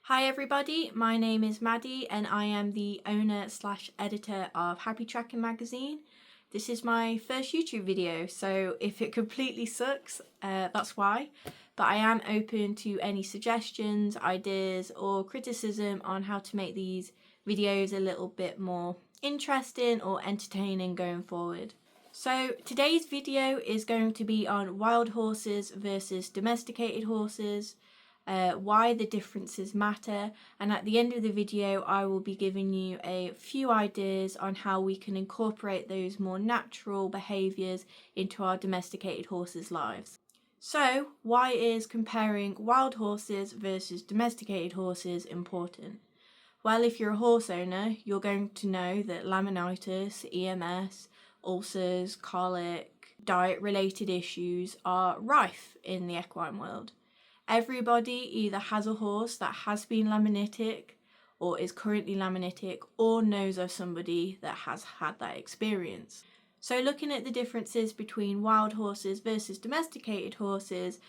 Hi everybody, my name is Maddie and I am the owner/editor of Happy Tracking magazine. This is my first YouTube video, so if it completely sucks, that's why. But I am open to any suggestions, ideas or criticism on how to make these videos a little bit more interesting or entertaining going forward. So today's video is going to be on wild horses versus domesticated horses, why the differences matter, and at the end of the video I will be giving you a few ideas on how we can incorporate those more natural behaviours into our domesticated horses' lives. So, why is comparing wild horses versus domesticated horses important? Well, if you're a horse owner, you're going to know that laminitis, EMS, ulcers, colic, diet-related issues are rife in the equine world. Everybody either has a horse that has been laminitic or is currently laminitic or knows of somebody that has had that experience. So looking at the differences between wild horses versus domesticated horses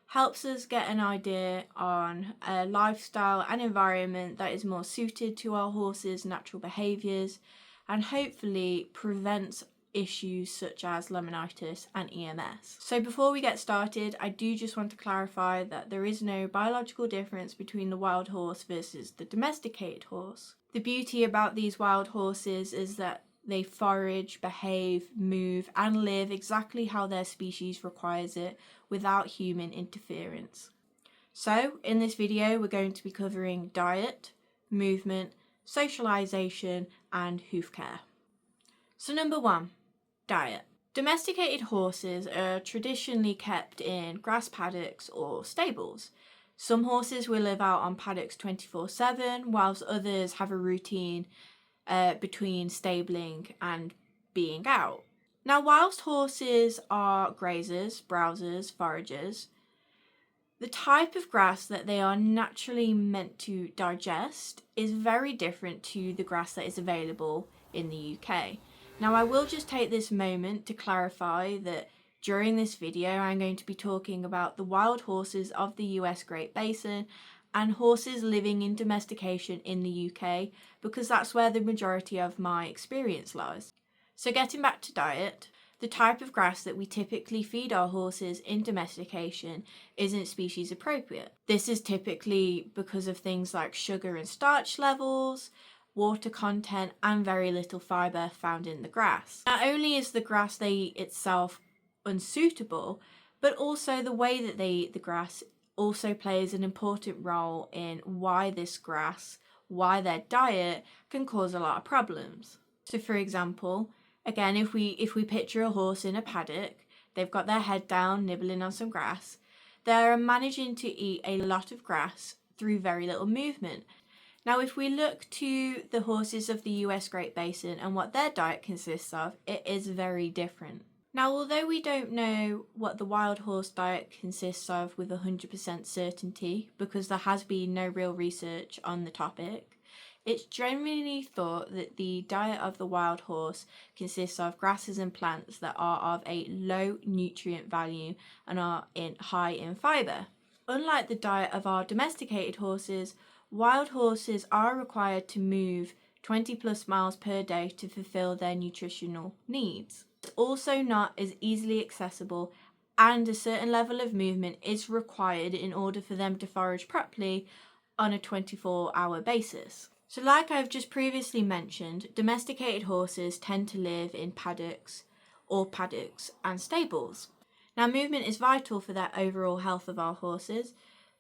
helps us get an idea on a lifestyle and environment that is more suited to our horses' natural behaviours and hopefully prevents issues such as laminitis and EMS. So before we get started, I do just want to clarify that there is no biological difference between the wild horse versus the domesticated horse. The beauty about these wild horses is that they forage, behave, move and live exactly how their species requires it without human interference. So in this video we're going to be covering diet, movement, socialization and hoof care. So number 1. Diet. Domesticated horses are traditionally kept in grass paddocks or stables. Some horses will live out on paddocks 24/7, whilst others have a routine between stabling and being out. Now, whilst horses are grazers, browsers, foragers, the type of grass that they are naturally meant to digest is very different to the grass that is available in the UK. Now, I will just take this moment to clarify that during this video I'm going to be talking about the wild horses of the US Great Basin and horses living in domestication in the UK because that's where the majority of my experience lies. So getting back to diet, the type of grass that we typically feed our horses in domestication isn't species appropriate. This is typically because of things like sugar and starch levels, water content and very little fibre found in the grass. Not only is the grass they eat itself unsuitable, but also the way that they eat the grass also plays an important role in why this grass, why their diet can cause a lot of problems. So for example, again, if we picture a horse in a paddock, they've got their head down nibbling on some grass, they're managing to eat a lot of grass through very little movement. Now, if we look to the horses of the US Great Basin and what their diet consists of, it is very different. Now, although we don't know what the wild horse diet consists of with 100% certainty, because there has been no real research on the topic, it's generally thought that the diet of the wild horse consists of grasses and plants that are of a low nutrient value and are high in fibre. Unlike the diet of our domesticated horses, wild horses are required to move 20 plus miles per day to fulfill their nutritional needs. It's also not as easily accessible and a certain level of movement is required in order for them to forage properly on a 24-hour basis. So like I've just previously mentioned, domesticated horses tend to live in paddocks and stables. Now, movement is vital for the overall health of our horses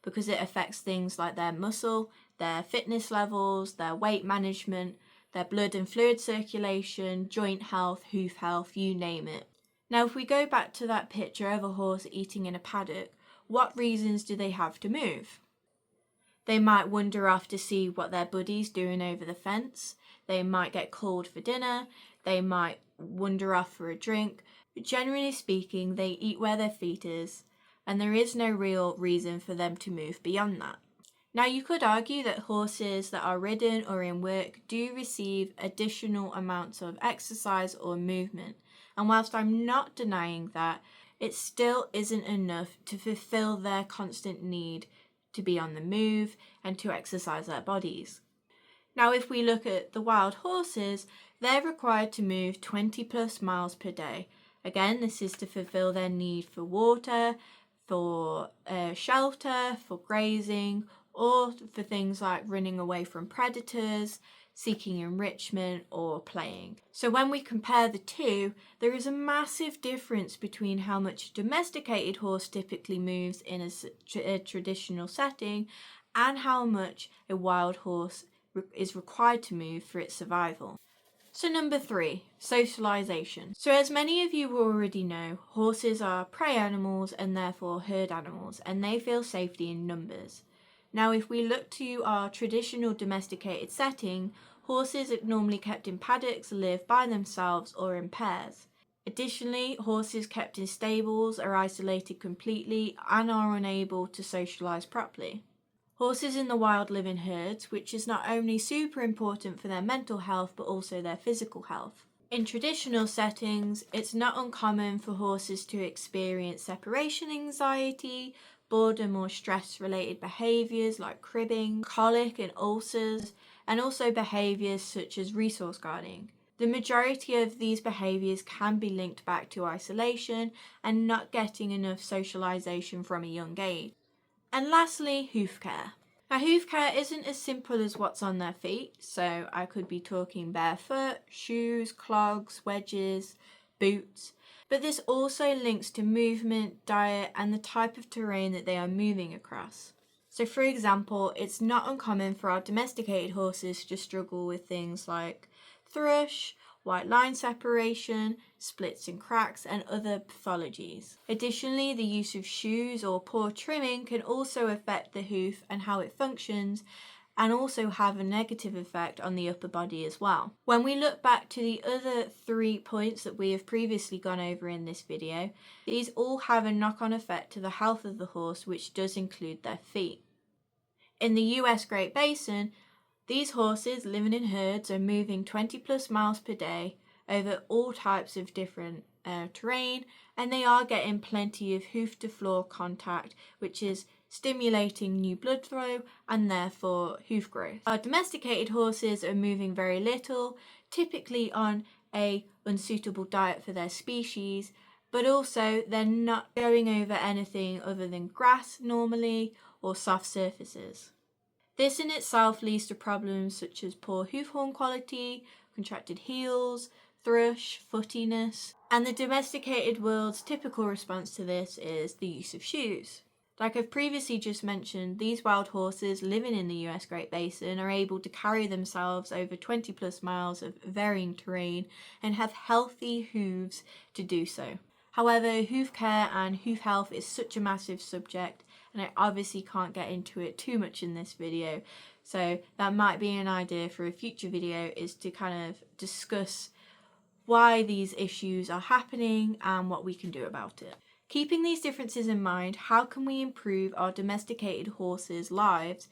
because it affects things like their muscle, their fitness levels, their weight management, their blood and fluid circulation, joint health, hoof health, you name it. Now, if we go back to that picture of a horse eating in a paddock, what reasons do they have to move? They might wander off to see what their buddy's doing over the fence. They might get called for dinner. They might wander off for a drink. But generally speaking, they eat where their feet is, and there is no real reason for them to move beyond that. Now, you could argue that horses that are ridden or in work do receive additional amounts of exercise or movement, and whilst I'm not denying that, it still isn't enough to fulfill their constant need to be on the move, and to exercise their bodies. Now, if we look at the wild horses, they're required to move 20 plus miles per day. Again, this is to fulfill their need for water, for shelter, for grazing, or for things like running away from predators, seeking enrichment, or playing. So when we compare the two, there is a massive difference between how much a domesticated horse typically moves in a traditional setting and how much a wild horse is required to move for its survival. So number 3, socialization. So as many of you already know, horses are prey animals and therefore herd animals, and they feel safety in numbers. Now, if we look to our traditional domesticated setting, horses are normally kept in paddocks, live by themselves or in pairs. Additionally, horses kept in stables are isolated completely and are unable to socialize properly. Horses in the wild live in herds, which is not only super important for their mental health but also their physical health. In traditional settings, it's not uncommon for horses to experience separation anxiety, boredom or stress-related behaviours like cribbing, colic and ulcers, and also behaviours such as resource guarding. The majority of these behaviours can be linked back to isolation and not getting enough socialisation from a young age. And lastly, hoof care. Now, hoof care isn't as simple as what's on their feet, so I could be talking barefoot, shoes, clogs, wedges, boots, but this also links to movement, diet, and the type of terrain that they are moving across. So for example, it's not uncommon for our domesticated horses to struggle with things like thrush, white line separation, splits and cracks, and other pathologies. Additionally, the use of shoes or poor trimming can also affect the hoof and how it functions, and also have a negative effect on the upper body as well. When we look back to the other 3 points that we have previously gone over in this video, these all have a knock-on effect to the health of the horse, which does include their feet. In the US Great Basin, these horses living in herds are moving 20 plus miles per day over all types of different terrain, and they are getting plenty of hoof to floor contact, which is stimulating new blood flow and therefore hoof growth. Our domesticated horses are moving very little, typically on a unsuitable diet for their species, but also they're not going over anything other than grass normally or soft surfaces. This in itself leads to problems such as poor hoof horn quality, contracted heels, thrush, footiness, and the domesticated world's typical response to this is the use of shoes. Like I've previously just mentioned, these wild horses living in the US Great Basin are able to carry themselves over 20 plus miles of varying terrain and have healthy hooves to do so. However, hoof care and hoof health is such a massive subject, and I obviously can't get into it too much in this video, so that might be an idea for a future video, is to kind of discuss why these issues are happening and what we can do about it. Keeping these differences in mind, how can we improve our domesticated horses' lives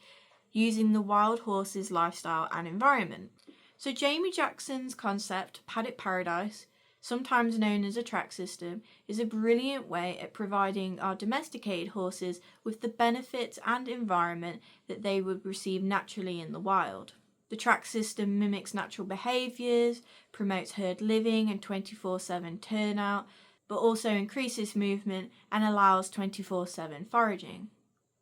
using the wild horses' lifestyle and environment? So Jamie Jackson's concept, Paddock Paradise, sometimes known as a track system, is a brilliant way at providing our domesticated horses with the benefits and environment that they would receive naturally in the wild. The track system mimics natural behaviours, promotes herd living and 24/7 turnout, but also increases movement and allows 24/7 foraging.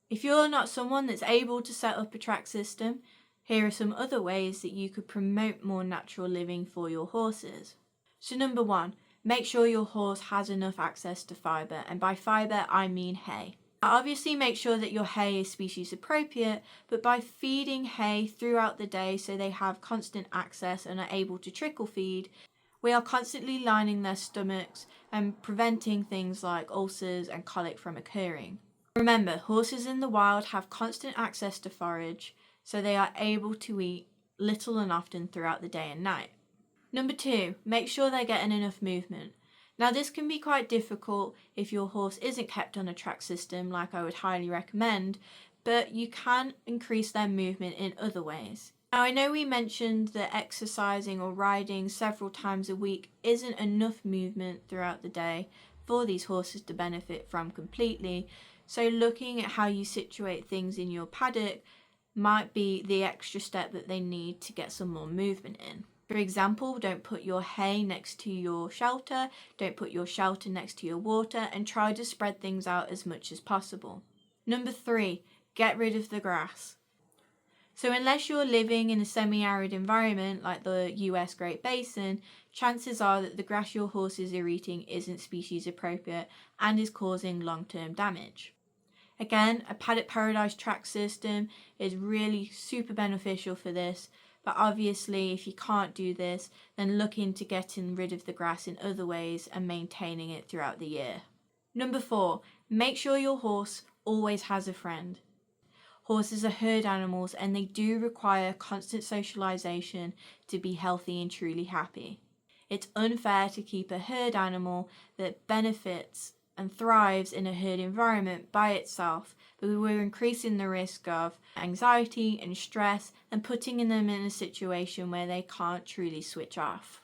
If you're not someone that's able to set up a track system, here are some other ways that you could promote more natural living for your horses. So number 1, make sure your horse has enough access to fibre, and by fibre I mean hay. Obviously make sure that your hay is species appropriate, but by feeding hay throughout the day so they have constant access and are able to trickle feed, we are constantly lining their stomachs and preventing things like ulcers and colic from occurring. Remember, horses in the wild have constant access to forage, so they are able to eat little and often throughout the day and night. Number 2, make sure they're getting enough movement. Now this can be quite difficult if your horse isn't kept on a track system, like I would highly recommend, but you can increase their movement in other ways. Now I know we mentioned that exercising or riding several times a week isn't enough movement throughout the day for these horses to benefit from completely, So looking at how you situate things in your paddock might be the extra step that they need to get some more movement in. For example, don't put your hay next to your shelter, don't put your shelter next to your water, and try to spread things out as much as possible. Number 3, get rid of the grass. So unless you're living in a semi-arid environment like the US Great Basin, chances are that the grass your horses are eating isn't species appropriate and is causing long-term damage. Again, a paddock paradise track system is really super beneficial for this, but obviously if you can't do this, then look into getting rid of the grass in other ways and maintaining it throughout the year. Number 4, make sure your horse always has a friend. Horses are herd animals and they do require constant socialization to be healthy and truly happy. It's unfair to keep a herd animal that benefits and thrives in a herd environment by itself, but we're increasing the risk of anxiety and stress and putting them in a situation where they can't truly switch off.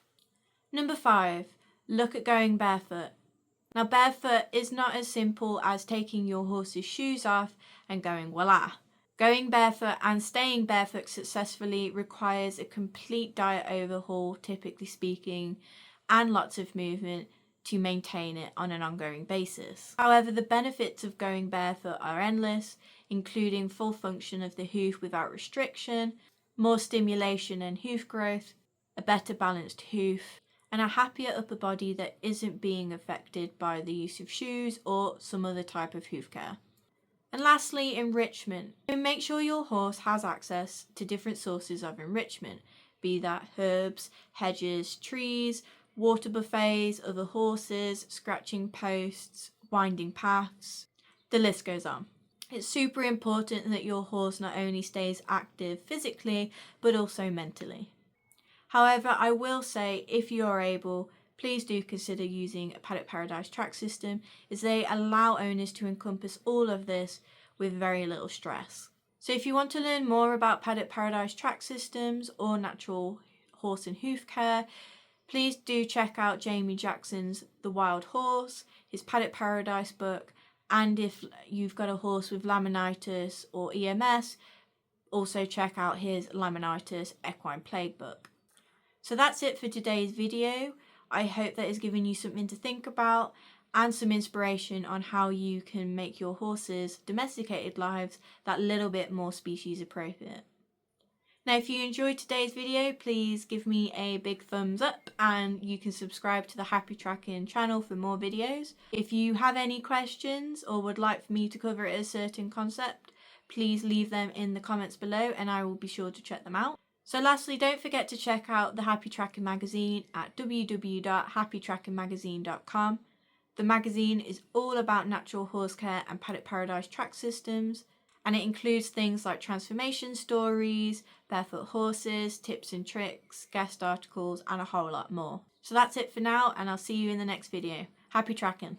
Number 5, look at going barefoot. Now, barefoot is not as simple as taking your horse's shoes off and going voila. Going barefoot and staying barefoot successfully requires a complete diet overhaul, typically speaking, and lots of movement to maintain it on an ongoing basis. However, the benefits of going barefoot are endless, including full function of the hoof without restriction, more stimulation and hoof growth, a better balanced hoof, and a happier upper body that isn't being affected by the use of shoes or some other type of hoof care. And lastly, enrichment. So make sure your horse has access to different sources of enrichment, be that herbs, hedges, trees, water buffets, other horses, scratching posts, winding paths. The list goes on. It's super important that your horse not only stays active physically, but also mentally. However, I will say, if you're able, please do consider using a paddock paradise track system, as they allow owners to encompass all of this with very little stress. So if you want to learn more about paddock paradise track systems or natural horse and hoof care, please do check out Jamie Jackson's The Wild Horse, his Paddock Paradise book, and if you've got a horse with laminitis or EMS, also check out his Laminitis Equine Plague book. So that's it for today's video. I hope that has given you something to think about and some inspiration on how you can make your horses' domesticated lives that little bit more species appropriate. Now, if you enjoyed today's video, please give me a big thumbs up and you can subscribe to the Happy Tracking channel for more videos. If you have any questions or would like for me to cover a certain concept, please leave them in the comments below and I will be sure to check them out. So lastly, don't forget to check out the Happy Tracking magazine at www.happytrackingmagazine.com. The magazine is all about natural horse care and paddock paradise track systems, and it includes things like transformation stories, barefoot horses, tips and tricks, guest articles, and a whole lot more. So that's it for now, and I'll see you in the next video. Happy tracking!